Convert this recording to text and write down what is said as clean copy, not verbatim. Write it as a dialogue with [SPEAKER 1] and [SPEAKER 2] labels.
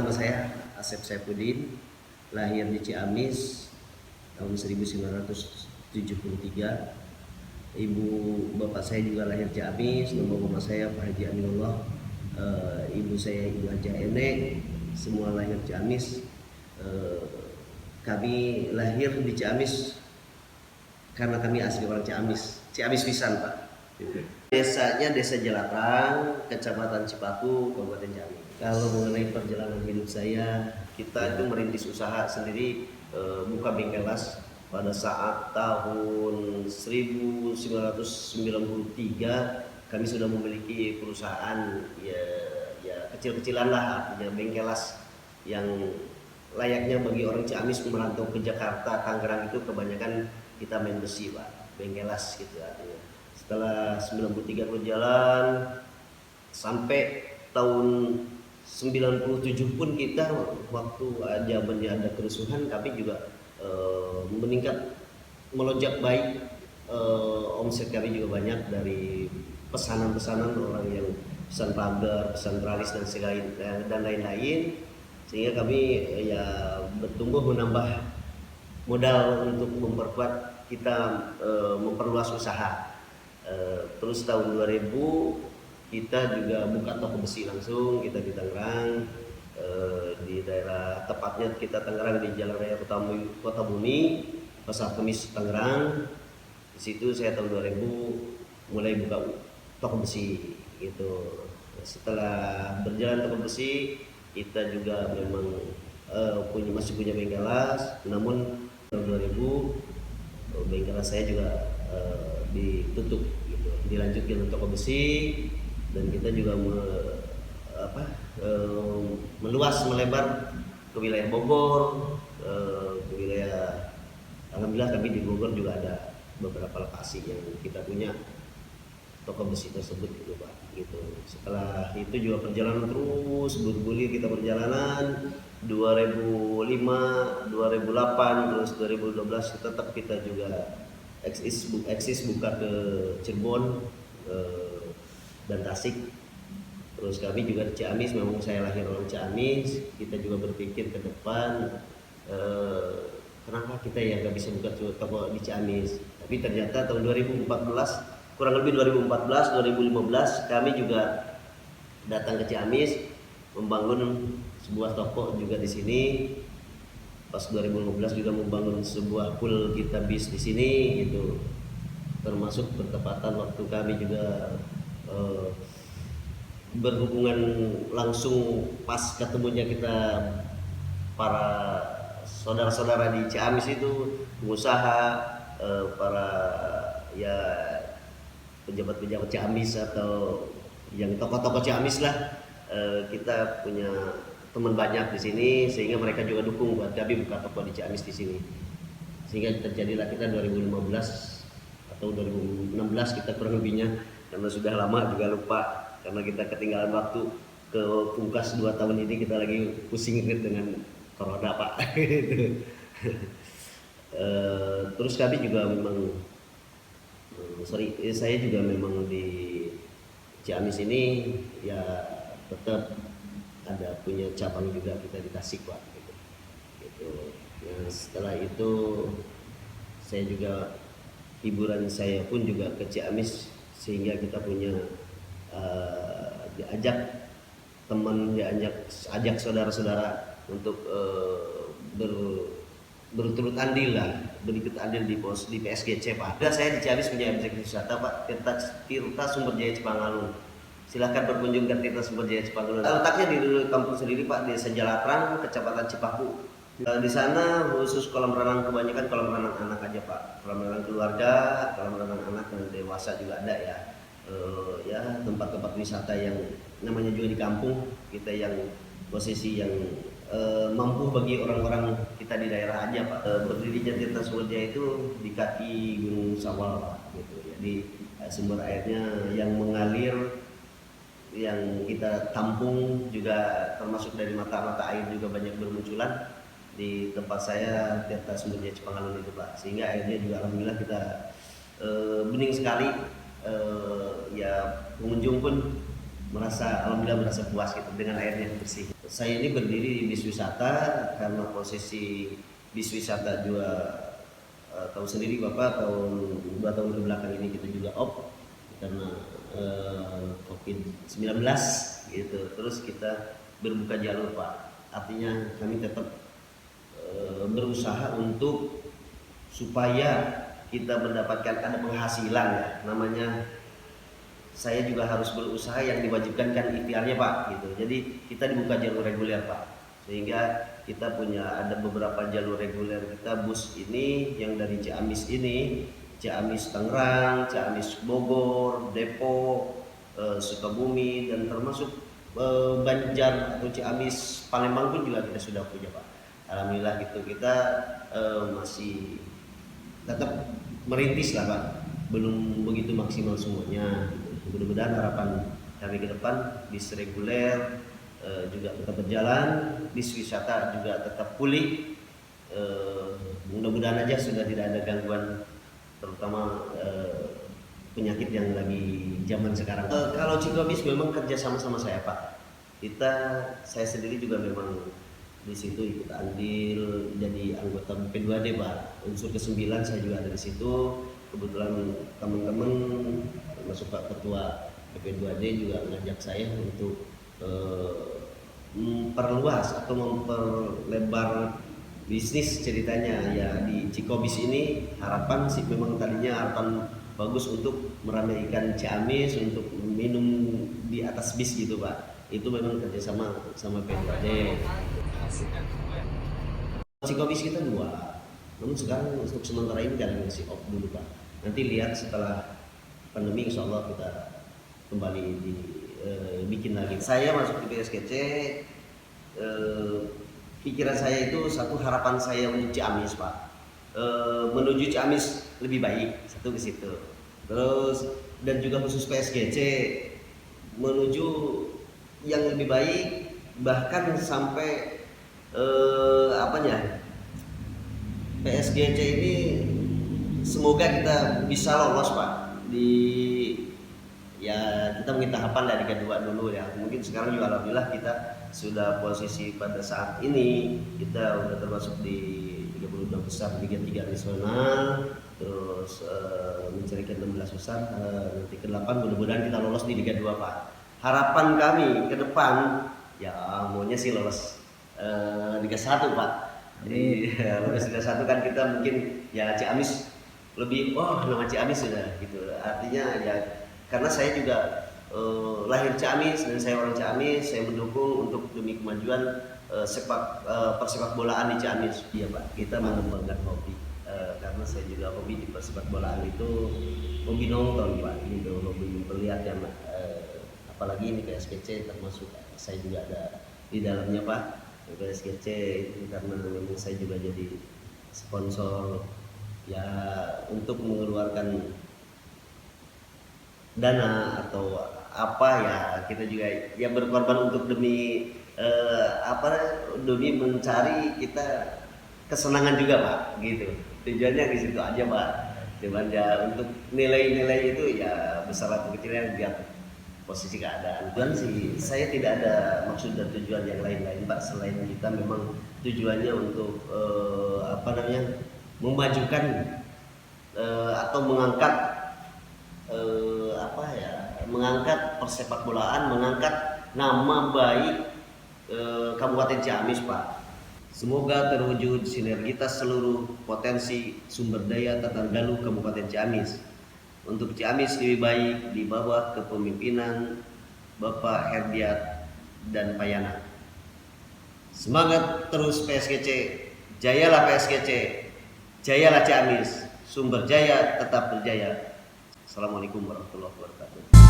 [SPEAKER 1] nama saya Asep Saifuddin, lahir di Ciamis tahun 1973. Ibu bapak saya juga lahir Ciamis, nama bapak saya Pak Haji Aminullah. Ibu saya Ibu Haja Enek, semua lahir Ciamis. Kami lahir di Ciamis karena kami asli orang Ciamis, Ciamis pisan Pak. Desanya Desa Jalakrang, Kecamatan Cipaku, Kabupaten Ciamis. Kalau mengenai perjalanan hidup saya, kita itu merintis usaha sendiri, buka bengkel las pada saat tahun 1993. Kami sudah memiliki perusahaan ya kecil-kecilan lah, artinya bengkel las yang layaknya bagi orang Ciamis merantau ke Jakarta, Tangerang itu kebanyakan kita main besi Pak, bengkel las gitu artinya. Setelah 93 berjalan sampai tahun 97 pun kita waktu zamannya ada kerusuhan, kami juga meningkat, melonjak baik. Omset kami juga banyak dari pesanan-pesanan orang yang pesan pagar, pesan teralis dan lain-lain, sehingga kami ya bertumbuh menambah modal untuk memperkuat kita, memperluas usaha. Terus tahun 2000 kita juga buka toko besi langsung, kita di Tangerang, di daerah tepatnya kita Tangerang di Jalan Raya Kota Bumi, Pasar Kemis Tangerang. Di situ saya tahun 2000 mulai buka toko besi gitu. Setelah berjalan toko besi, kita juga memang masih punya bengkel las, namun tahun 2000 bengkel las saya juga ditutup gitu, dilanjutkan toko besi, dan kita juga meluas melebar ke wilayah Bogor, ke wilayah, alhamdulillah kami di Bogor juga ada beberapa lokasi yang kita punya toko besi tersebut gitu Pak gitu. Setelah itu juga perjalanan terus bergulir, kita perjalanan 2005, 2008, terus 2012 tetap kita juga eksis buka ke Cirebon dan Tasik. Terus kami juga di Ciamis, memang saya lahir orang Ciamis. Kita juga berpikir ke depan, kenapa kita ya nggak bisa buka toko di Ciamis. Tapi ternyata tahun 2014, kurang lebih 2014-2015 kami juga datang ke Ciamis membangun sebuah toko juga di sini. Pas 2015 juga membangun sebuah pool kita bis di sini gitu. Termasuk bertepatan waktu kami juga berhubungan langsung pas ketemunya kita para saudara-saudara di Ciamis itu, pengusaha, para ya pejabat-pejabat Ciamis atau yang tokoh-tokoh Ciamis lah. Kita punya teman banyak di sini, sehingga mereka juga dukung buat kami buka toko di Ciamis di sini. Sehingga terjadilah kita 2015 atau 2016 kita kurang lebihnya, karena sudah lama juga lupa karena kita ketinggalan waktu. Ke pungkas 2 tahun ini kita lagi pusing dengan corona Pak. Terus kami juga memang saya juga memang di Ciamis ini ya tetap ada punya cabang juga kita di Tasik Pak gitu. Nah, setelah itu saya juga hiburan saya pun juga ke Ciamis, sehingga kita punya diajak teman, ajak saudara-saudara untuk berturut andil lah, berikut andil di PSGC Pak. Saya di Ciamis punya objek wisata Pak, Tirta Sumberjaya Cipangalun. Silahkan berkunjung ke Tirta Sumberjaya Cipangalun. Letaknya di kampung sendiri Pak, Desa Jalakrang, Kecamatan Cipaku. Di sana khusus kolam renang, kebanyakan kolam renang anak aja Pak, kolam renang keluarga, kolam renang anak dan dewasa juga ada ya. Ya tempat-tempat wisata yang namanya juga di kampung kita, yang posisi yang mampu bagi orang-orang kita di daerah aja Pak. Berdirinya Tirta Sumberjaya itu di kaki Gunung Sawal Pak gitu. Jadi sumber airnya yang mengalir, yang kita tampung juga termasuk dari mata-mata air juga banyak bermunculan di tempat saya, Tirta Sumberjaya Cipangalun itu Pak. Sehingga airnya juga alhamdulillah kita bening sekali. Ya pengunjung pun alhamdulillah merasa puas gitu dengan airnya bersih. Saya ini berdiri di bis wisata karena posisi bis wisata juga tahu sendiri Bapak, tahun 2 tahun ke belakang ini kita juga off karena COVID-19 gitu. Terus kita berbuka jalur Pak. Artinya kami tetap berusaha untuk supaya kita mendapatkan ada penghasilan ya. Namanya saya juga harus berusaha, yang diwajibkan kan ikhtiarnya Pak gitu. Jadi kita dibuka jalur reguler Pak, sehingga kita punya ada beberapa jalur reguler kita bus ini yang dari Ciamis ini, Ciamis Tangerang, Ciamis Bogor, Depok, Sukabumi, dan termasuk Banjar atau Ciamis Palembang pun juga kita sudah punya Pak. Alhamdulillah gitu, kita masih tetap merintis lah Pak, belum begitu maksimal semuanya. Mudah-mudahan harapan kami ke depan bis reguler juga tetap berjalan, bis wisata juga tetap pulih. Mudah-mudahan aja sudah tidak ada gangguan, terutama penyakit yang lagi zaman sekarang. Kalau Cikobis memang kerja sama saya Pak. Saya sendiri juga memang di situ ikut andil jadi anggota P2D Pak. Unsur ke-9 saya juga ada di situ. Kebetulan teman-teman termasuk Pak Ketua PP2D juga mengajak saya untuk memperluas atau memperlebar bisnis ceritanya ya di Cikobis ini. Harapan sih memang tadinya harapan bagus untuk meramaikan Ciamis, untuk minum di atas bis gitu Pak. Itu memang kerjasama sama P2D. Cikobis kita 2, namun sekarang untuk sementara ini kalian masih off dulu Pak. Nanti lihat setelah pandemi insya Allah kita kembali bikin lagi. Saya masuk di PSGC, pikiran saya itu satu, harapan saya untuk Ciamis Pak, menuju Ciamis lebih baik, satu ke situ. Terus dan juga khusus PSGC menuju yang lebih baik, bahkan sampai PSGC ini semoga kita bisa lolos Pak kita mungkin tahapan dari kedua dulu ya. Mungkin sekarang juga alhamdulillah kita sudah posisi pada saat ini kita udah termasuk di 32 besar Liga 3 nasional, terus mencarikan 16 besar, nanti ke-8 mudah-mudahan kita lolos di Liga 2 Pak. Harapan kami ke depan ya maunya sih lolos Liga 1 Pak. Jadi lolos Liga 1 kan kita mungkin ya Ciamis lebih nama Ciamis sudah gitu. Artinya ya karena saya juga lahir Ciamis dan saya orang Ciamis, saya mendukung untuk demi kemajuan persepak bolaan di Ciamis. Iya Pak, kita mengembangkan hobi karena saya juga hobi di persepak bolaan itu hobi nonton Pak, gitu, hobi melihat ya apalagi ini PSGC termasuk saya juga ada di dalamnya Pak. PSGC itu karena memang saya juga jadi sponsor ya untuk mengeluarkan dana atau apa ya, kita juga ya berkorban untuk demi demi mencari kita kesenangan juga Pak, gitu. Tujuannya di situ aja Pak. Cuman ya untuk nilai-nilai itu ya besar atau kecilnya lihat posisi keadaan. Dan sih saya tidak ada maksud dan tujuan yang lain-lain Pak, selain kita memang tujuannya untuk memajukan atau mengangkat persepak bolaan, mengangkat nama baik Kabupaten Ciamis Pak. Semoga terwujud sinergitas seluruh potensi sumber daya Tatar Galuh Kabupaten Ciamis. Untuk Ciamis lebih baik di bawah kepemimpinan Bapak Herdiat dan Payana. Semangat terus PSGC, jayalah PSGC, jayalah Ciamis, sumber jaya tetap berjaya. Assalamualaikum warahmatullahi wabarakatuh.